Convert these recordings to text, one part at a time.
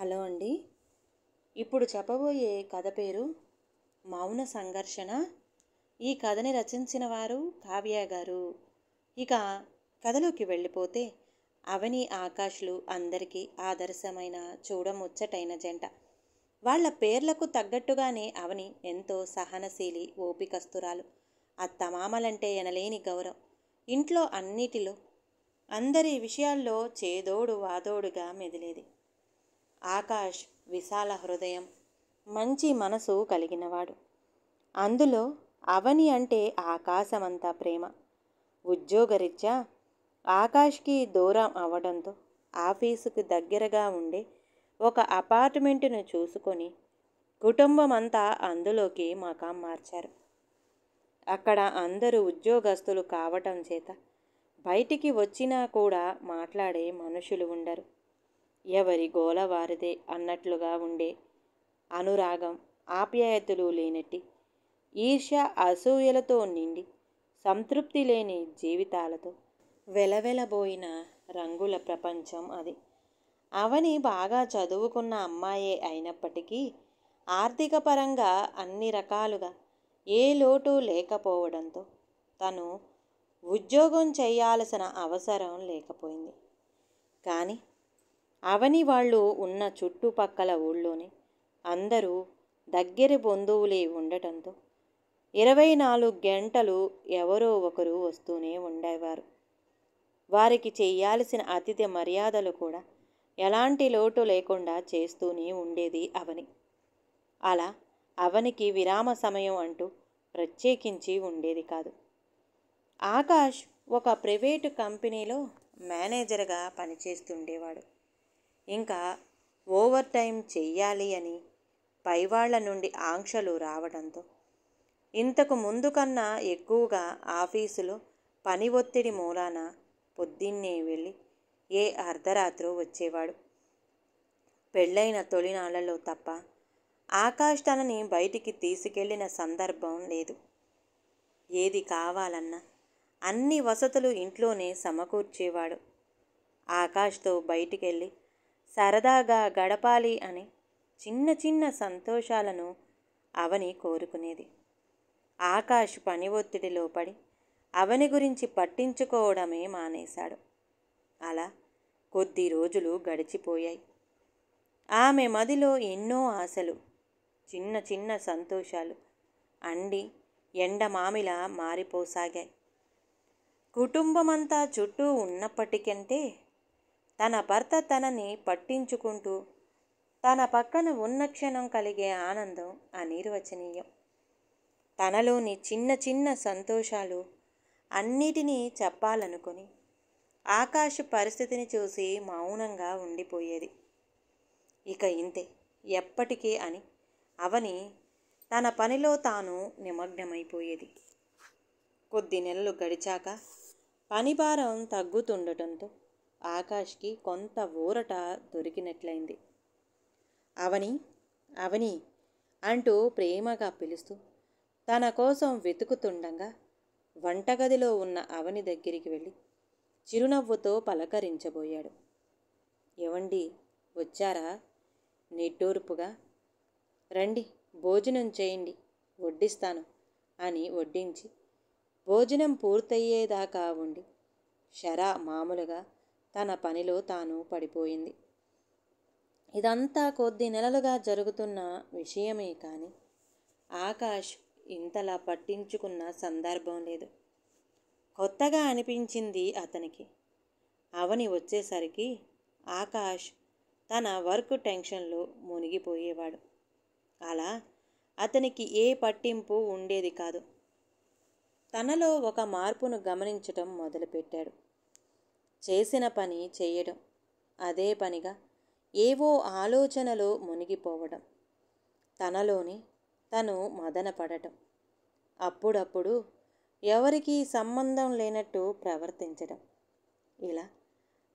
Hello అండి. ఇప్పుడు చెప్పబోయే కథ పేరు మౌన సంఘర్షణ. ఈ కథని రచించిన వారు కావ్య గారు. ఇక కథలోకి వెళ్ళిపోతే, అవని ఆకాష్లు అందరికీ ఆదర్శమైన చూడముచ్చటైన జంట. వాళ్ళ పేర్లకు తగ్గట్టుగానే అవని ఎంతో సహనశీలి, ఓపికస్తురాలు. అత్తమామలంటే ఎనలేని గౌరవం. ఇంట్లో అన్నిటిలో, అందరి విషయాల్లో చేదోడు వాదోడుగా మెదిలేది. ఆకాష్ విశాల హృదయం, మంచి మనసు కలిగినవాడు. అందులో అవని అంటే ఆకాశమంతా ప్రేమ. ఉద్యోగరీత్యా ఆకాష్కి దూరం అవ్వడంతో ఆఫీసుకు దగ్గరగా ఉండే ఒక అపార్ట్మెంటును చూసుకొని కుటుంబం అంతా అందులోకి మకాం మార్చారు. అక్కడ అందరూ ఉద్యోగస్తులు కావటం చేత బయటికి వచ్చినా కూడా మాట్లాడే మనుషులు ఉండరు. ఎవరి గోల వారిదే అన్నట్లుగా ఉండే అనురాగం, ఆప్యాయతలు లేనట్టి, ఈర్ష్య అసూయలతో నిండి సంతృప్తి లేని జీవితాలతో వెలవెలబోయిన రంగుల ప్రపంచం అది. అవని బాగా చదువుకున్న అమ్మాయే అయినప్పటికీ ఆర్థిక పరంగా అన్ని రకాలుగా ఏ లోటు లేకపోవడంతో తను ఉద్యోగం చేయాల్సిన అవసరం లేకపోయింది. కానీ అవని వాళ్ళు ఉన్న చుట్టుపక్కల ఊళ్ళోనే అందరూ దగ్గరి బంధువులే ఉండటంతో 24 గంటలు ఎవరో ఒకరు వస్తూనే ఉండేవారు. వారికి చేయాల్సిన అతిథి మర్యాదలు కూడా ఎలాంటి లోటు లేకుండా చేస్తూనే ఉండేది అవని. అలా అవనికి విరామ సమయం అంటూ ప్రత్యేకించి ఉండేది కాదు. ఆకాష్ ఒక ప్రైవేటు కంపెనీలో మేనేజర్గా పనిచేస్తుండేవాడు. ఇంకా ఓవర్ టైం చెయ్యాలి అని పైవాళ్ల నుండి ఆంక్షలు రావడంతో ఇంతకు ముందు కన్నా ఎక్కువగా ఆఫీసులో పని ఒత్తిడి మూలాన పొద్దున్నే వెళ్ళి ఏ అర్ధరాత్రో వచ్చేవాడు. పెళ్ళైన తొలినాళ్లలో తప్ప ఆకాష్ తనని బయటికి తీసుకెళ్లిన సందర్భం లేదు. ఏది కావాలన్నా అన్ని వసతులు ఇంట్లోనే సమకూర్చేవాడు. ఆకాష్తో బయటికెళ్ళి సరదాగా గడపాలి అని చిన్న చిన్న సంతోషాలను అవని కోరుకునేది. ఆకాష్ పని ఒత్తిడిలో పడి అవని గురించి పట్టించుకోవడమే మానేశాడు. అలా కొద్ది రోజులు గడిచిపోయాయి. ఆమె మదిలో ఎన్నో ఆశలు, చిన్న చిన్న సంతోషాలు అండి ఎండమామిలా మారిపోసాగాయి. కుటుంబమంతా చుట్టూ ఉన్నప్పటికంటే తన భర్త తనని పట్టించుకుంటూ తన పక్కన ఉన్న క్షణం కలిగే ఆనందం అనిర్వచనీయం. తనలోని చిన్న చిన్న సంతోషాలు అన్నిటినీ చెప్పాలనుకొని ఆకాష్ పరిస్థితిని చూసి మౌనంగా ఉండిపోయేది. ఇక ఇంతే ఎప్పటికీ అని అవని తన పనిలో తాను నిమగ్నమైపోయేది. కొద్ది నెలలు గడిచాక పనిభారం తగ్గుతుండటంతో ఆకాష్కి కొంత ఊరట దొరికినట్లయింది. అవని అవని అంటూ ప్రేమగా పిలుస్తూ తన కోసం వెతుకుతుండగా వంటగదిలో ఉన్న అవని దగ్గరికి వెళ్ళి చిరునవ్వుతో పలకరించబోయాడు. ఏవండి వచ్చారా? నిట్టూర్పుగా. రండి భోజనం చేయండి, వడ్డిస్తాను అని వడ్డించి భోజనం పూర్తయ్యేదాకా ఉండి షరా మామూలుగా తన పనిలో తాను పడిపోయింది. ఇదంతా కొద్ది నెలలుగా జరుగుతున్న విషయమే కానీ ఆకాష్ ఇంతలా పట్టించుకున్న సందర్భం లేదు. కొత్తగా అనిపించింది అతనికి. అవని వచ్చేసరికి ఆకాష్ తన వర్క్ టెన్షన్లో మునిగిపోయేవాడు. అలా అతనికి ఏ పట్టింపు ఉండేది కాదు. తనలో ఒక మార్పును గమనించటం మొదలుపెట్టాడు. చేసిన పని చేయడం, అదే పనిగా ఏవో ఆలోచనలో మునిగిపోవడం, తనలోని తను మదనపడటం, అప్పుడప్పుడు ఎవరికీ సంబంధం లేనట్టు ప్రవర్తించడం, ఇలా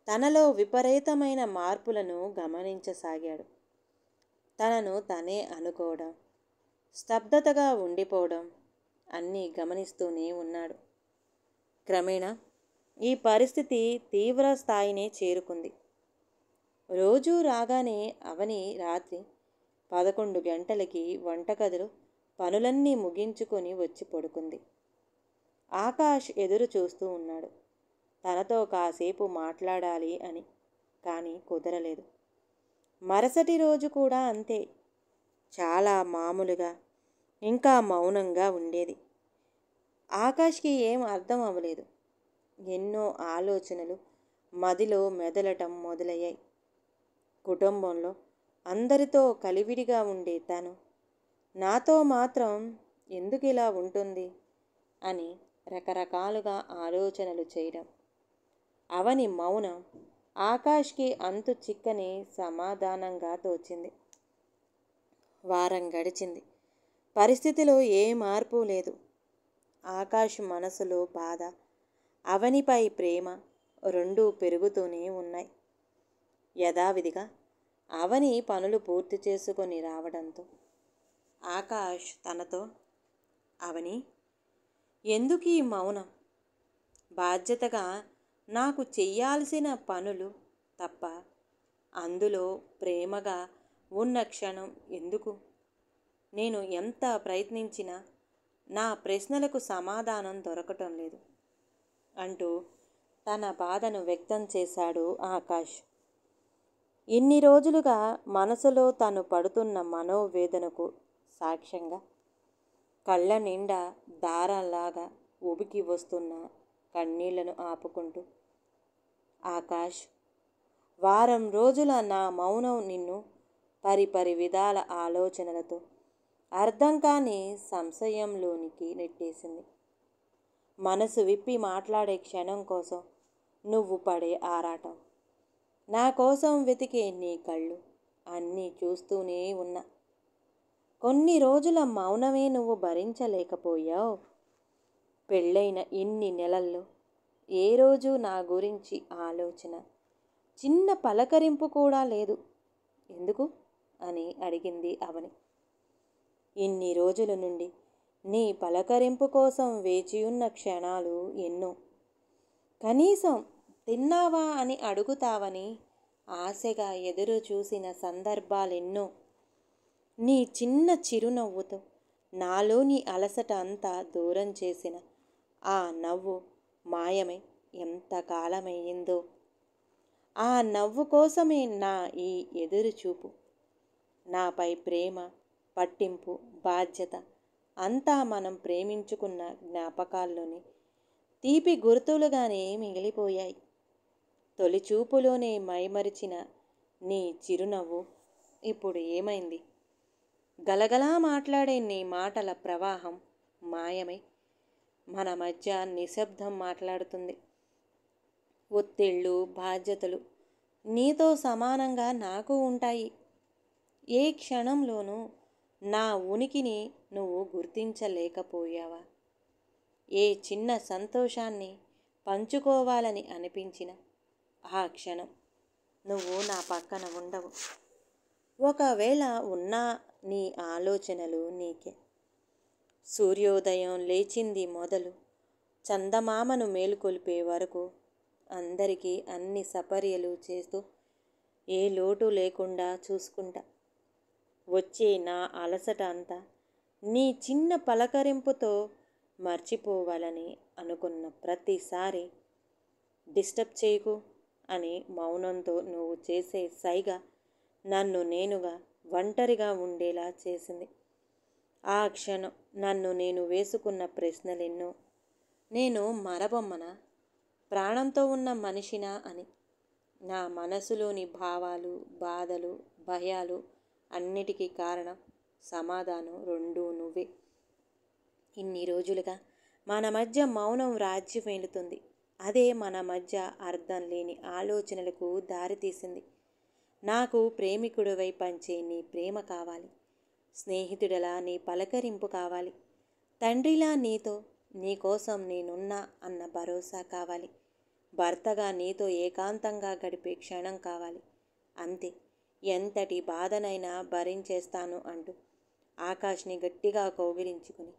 తనలో విపరీతమైన మార్పులను గమనించసాగాడు. తనను తనే అనుకోవడం, స్తబ్దతగా ఉండిపోవడం అన్నీ గమనిస్తూనే ఉన్నాడు. క్రమేణా ఈ పరిస్థితి తీవ్ర స్థాయినే చేరుకుంది. రోజూ రాగానే అవని రాత్రి 11 గంటలకి వంటగదిలో పనులన్నీ ముగించుకొని వచ్చి పడుకుంది. ఆకాష్ ఎదురు చూస్తూ ఉన్నాడు, తనతో కాసేపు మాట్లాడాలి అని. కానీ కుదరలేదు. మరుసటి రోజు కూడా అంతే. చాలా మామూలుగా, ఇంకా మౌనంగా ఉండేది. ఆకాష్కి ఏం అర్థం అవ్వలేదు. ఎన్నో ఆలోచనలు మదిలో మెదలటం మొదలయ్యాయి. కుటుంబంలో అందరితో కలివిడిగా ఉండే తను నాతో మాత్రం ఎందుకు ఇలా ఉంటుంది అని రకరకాలుగా ఆలోచనలు చేయడం. అవని మౌనం ఆకాష్కి అంతు చిక్కని సమాధానంగా తోచింది. వారం గడిచింది. పరిస్థితిలో ఏ మార్పు లేదు. ఆకాష్ మనసులో బాధ, అవనిపై ప్రేమ రెండూ పెరుగుతూనే ఉన్నాయి. యథావిధిగా అవని పనులు పూర్తి చేసుకొని రావడంతో ఆకాష్ తనతో, అవని, ఎందుకు ఈ మౌనం? బాధ్యతగా నాకు చెయ్యాల్సిన పనులు తప్ప అందులో ప్రేమగా ఉన్న క్షణం ఎందుకు? నేను ఎంత ప్రయత్నించినా నా ప్రశ్నలకు సమాధానం దొరకటం లేదు అంటూ తన బాధను వ్యక్తం చేశాడు ఆకాష్. ఇన్ని రోజులుగా మనసులో తను పడుతున్న మనోవేదనకు సాక్ష్యంగా కళ్ళ నిండా దారాల్లాగా ఉబికి వస్తున్న కన్నీళ్లను ఆపుకుంటూ, ఆకాష్, వారం రోజుల నా మౌనం నిన్ను పరిపరి విధాల ఆలోచనలతో అర్థం కాని సంశయంలోనికి నెట్టేసింది. మనసు విప్పి మాట్లాడే క్షణం కోసం నువ్వు పడే ఆరాటం, నా కోసం వెతికే నీ కళ్ళు అన్నీ చూస్తూనే ఉన్నా. కొన్ని రోజుల మౌనమే నువ్వు భరించలేకపోయావు. పెళ్ళైన ఇన్ని నెలల్లో ఏ రోజు నా గురించి ఆలోచన, చిన్న పలకరింపు కూడా లేదు. ఎందుకు అని అడిగింది అవని. ఇన్ని రోజుల నుండి నీ పలకరింపు కోసం వేచియున్న క్షణాలు ఎన్నో. కనీసం తిన్నావా అని అడుగుతావని ఆశగా ఎదురు చూసిన సందర్భాలెన్నో. నీ చిన్న చిరునవ్వుతో నాలోని అలసట అంతా దూరం చేసిన ఆ నవ్వు మాయమై ఎంతకాలమయ్యిందో. ఆ నవ్వు కోసమే నా ఈ ఎదురుచూపు. నాపై ప్రేమ, పట్టింపు, బాధ్యత అంతా మనం ప్రేమించుకున్న జ్ఞాపకాల్లోని తీపి గుర్తులుగానే మిగిలిపోయాయి. తొలిచూపులోనే మైమరిచిన నీ చిరునవ్వు ఇప్పుడు ఏమైంది? గలగలా మాట్లాడే నీ మాటల ప్రవాహం మాయమై మన మధ్య నిశ్శబ్దం మాట్లాడుతుంది. ఒత్తిళ్ళు, బాధ్యతలు నీతో సమానంగా నాకు ఉంటాయి. ఏ క్షణంలోనూ నా ఉనికిని నువ్వు గుర్తించలేకపోయావా? ఏ చిన్న సంతోషాన్ని పంచుకోవాలని అనిపించిన ఆ క్షణం నువ్వు నా పక్కన ఉండవు. ఒకవేళ ఉన్నా నీ ఆలోచనలు నీకే. సూర్యోదయం లేచింది మొదలు చందమామను మేలుకొల్పే వరకు అందరికీ అన్ని సపర్యలు చేస్తూ ఏ లోటు లేకుండా చూసుకుంటా. వచ్చే నా అలసట అంతా నీ చిన్న పలకరింపుతో మర్చిపోవాలని అనుకున్న ప్రతిసారి డిస్టర్బ్ చేయకు అని మౌనంతో నువ్వు చేసే సైగ నన్ను నేనుగా ఒంటరిగా ఉండేలా చేసింది. ఆ క్షణం నన్ను నేను వేసుకున్న ప్రశ్నలెన్నో. నేను మరబొమ్మనా, ప్రాణంతో ఉన్న మనిషినా అని. నా మనసులోని భావాలు, బాధలు, భయాలు అన్నిటికీ కారణం, సమాధానం రెండూ నువ్వే. ఇన్ని రోజులుగా మన మధ్య మౌనం రాజ్యం వెళుతుంది. అదే మన మధ్య అర్థం లేని ఆలోచనలకు దారితీసింది. నాకు ప్రేమికుడివై పంచే నీ ప్రేమ కావాలి. స్నేహితుడిలా నీ పలకరింపు కావాలి. తండ్రిలా నీతో, నీకోసం నేనున్నా అన్న భరోసా కావాలి. భర్తగా నీతో ఏకాంతంగా గడిపే క్షణం కావాలి. అంతే, ఎంతటి బాధనైనా భరించేస్తాను అంటూ ఆకాష్ని గట్టిగా కౌగిలించుకుని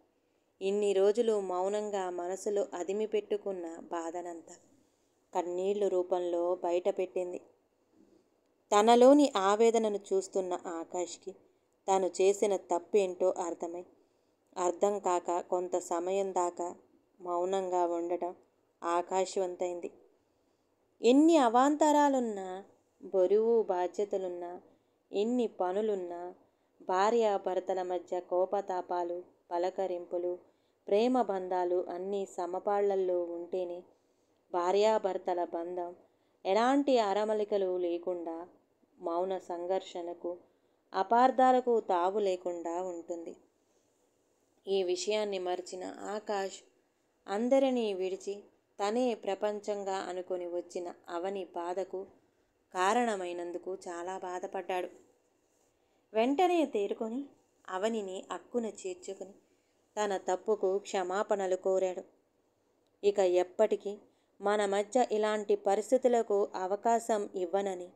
ఇన్ని రోజులు మౌనంగా మనసులో అదిమి పెట్టుకున్న బాధనంతా కన్నీళ్లు రూపంలో బయటపెట్టింది. తనలోని ఆవేదనను చూస్తున్న ఆకాష్కి తను చేసిన తప్పేంటో అర్థం కాక కొంత సమయం దాకా మౌనంగా ఉండటం ఆకాశవంతైంది. ఎన్ని అవాంతరాలున్నా, బరువు బాధ్యతలున్నా, ఎన్ని పనులున్నా, భార్యాభర్తల మధ్య కోపతాపాలు, పలకరింపులు, ప్రేమ బంధాలు అన్నీ సమపాళ్లల్లో ఉంటేనే భార్యాభర్తల బంధం ఎలాంటి అరమలికలు లేకుండా, మౌన సంఘర్షణకు, అపార్థాలకు తావు లేకుండా ఉంటుంది. ఈ విషయాన్ని మరిచిన ఆకాష్ అందరినీ విడిచి తనే ప్రపంచంగా అనుకొని వచ్చిన అవని బాధకు కారణమైనందుకు చాలా బాధపడ్డాడు. వెంటనే తేరుకొని అవనిని అక్కున చేర్చుకుని తన తప్పుకు క్షమాపణలు కోరాడు. ఇక ఎప్పటికీ మన మధ్య ఇలాంటి పరిస్థితులకు అవకాశం ఇవ్వనని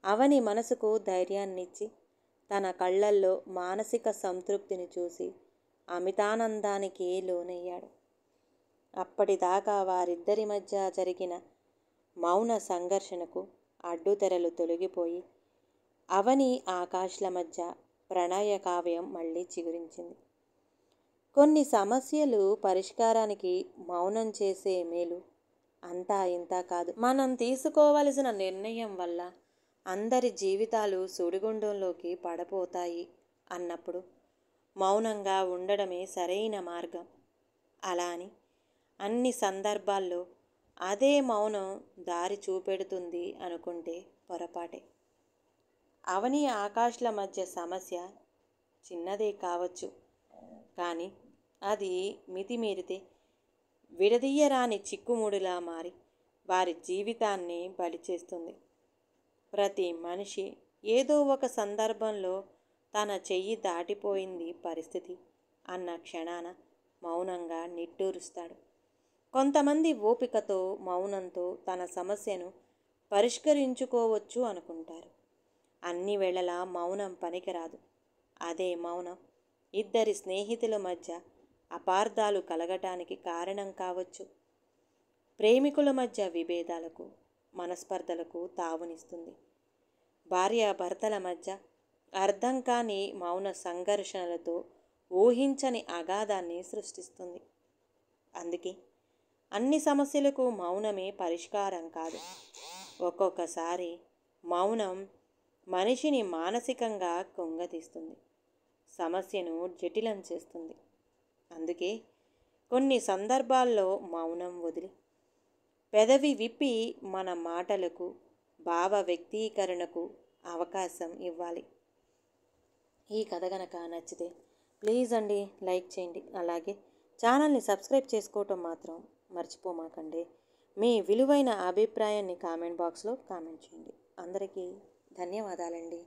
అవని మనసుకు ధైర్యాన్నిచ్చి తన కళ్ళల్లో మానసిక సంతృప్తిని చూసి అమితానందానికి లోనయ్యాడు. అప్పటిదాకా వారిద్దరి మధ్య జరిగిన మౌన సంఘర్షణకు అడ్డుతెరలు తొలగిపోయి అవని ఆకాష్ల మధ్య ప్రణయ కావ్యం మళ్ళీ చిగురించింది. కొన్ని సమస్యలు పరిష్కారానికి మౌనం చేసే మేలు అంతా ఇంతా కాదు. మనం తీసుకోవలసిన నిర్ణయం వల్ల అందరి జీవితాలు సుడిగుండంలోకి పడపోతాయి అన్నప్పుడు మౌనంగా ఉండడమే సరైన మార్గం. అలా అని అన్ని సందర్భాల్లో అదే మౌనం దారి చూపెడుతుంది అనుకుంటే పొరపాటే. అవని ఆకాష్ల మధ్య సమస్య చిన్నదే కావచ్చు, కానీ అది మితిమీరితే విడదీయరాని చిక్కుముడిలా మారి వారి జీవితాన్ని బలి చేస్తుంది. ప్రతి మనిషి ఏదో ఒక సందర్భంలో తన చెయ్యి దాటిపోయింది పరిస్థితి అన్న క్షణాన మౌనంగా నిట్టూరుస్తాడు. కొంతమంది ఓపికతో, మౌనంతో తన సమస్యను పరిష్కరించుకోవచ్చు అనుకుంటారు. అన్ని వేళలా మౌనం పనికిరాదు. అదే మౌనం ఇద్దరి స్నేహితుల మధ్య అపార్థాలు కలగటానికి కారణం కావచ్చు. ప్రేమికుల మధ్య విభేదాలకు, మనస్పర్ధలకు తావునిస్తుంది. భార్యాభర్తల మధ్య అర్థం కాని మౌన సంఘర్షణలతో ఊహించని అగాధాన్ని సృష్టిస్తుంది. అందుకే అన్ని సమస్యలకు మౌనమే పరిష్కారం కాదు. ఒక్కొక్కసారి మౌనం మనిషిని మానసికంగా కుంగతీస్తుంది, సమస్యను జటిలం చేస్తుంది. అందుకే కొన్ని సందర్భాల్లో మౌనం వదిలి పెదవి విప్పి మన మాటలకు, భావ వ్యక్తీకరణకు అవకాశం ఇవ్వాలి. ఈ కథ కనుక నచ్చితే ప్లీజ్ అండి లైక్ చేయండి. అలాగే ఛానల్ని సబ్స్క్రైబ్ చేసుకోవటం మాత్రం మర్చిపోమాకండి. మీ విలువైన అభిప్రాయాన్ని కామెంట్ బాక్స్లో కామెంట్ చేయండి. అందరికీ ధన్యవాదాలండి.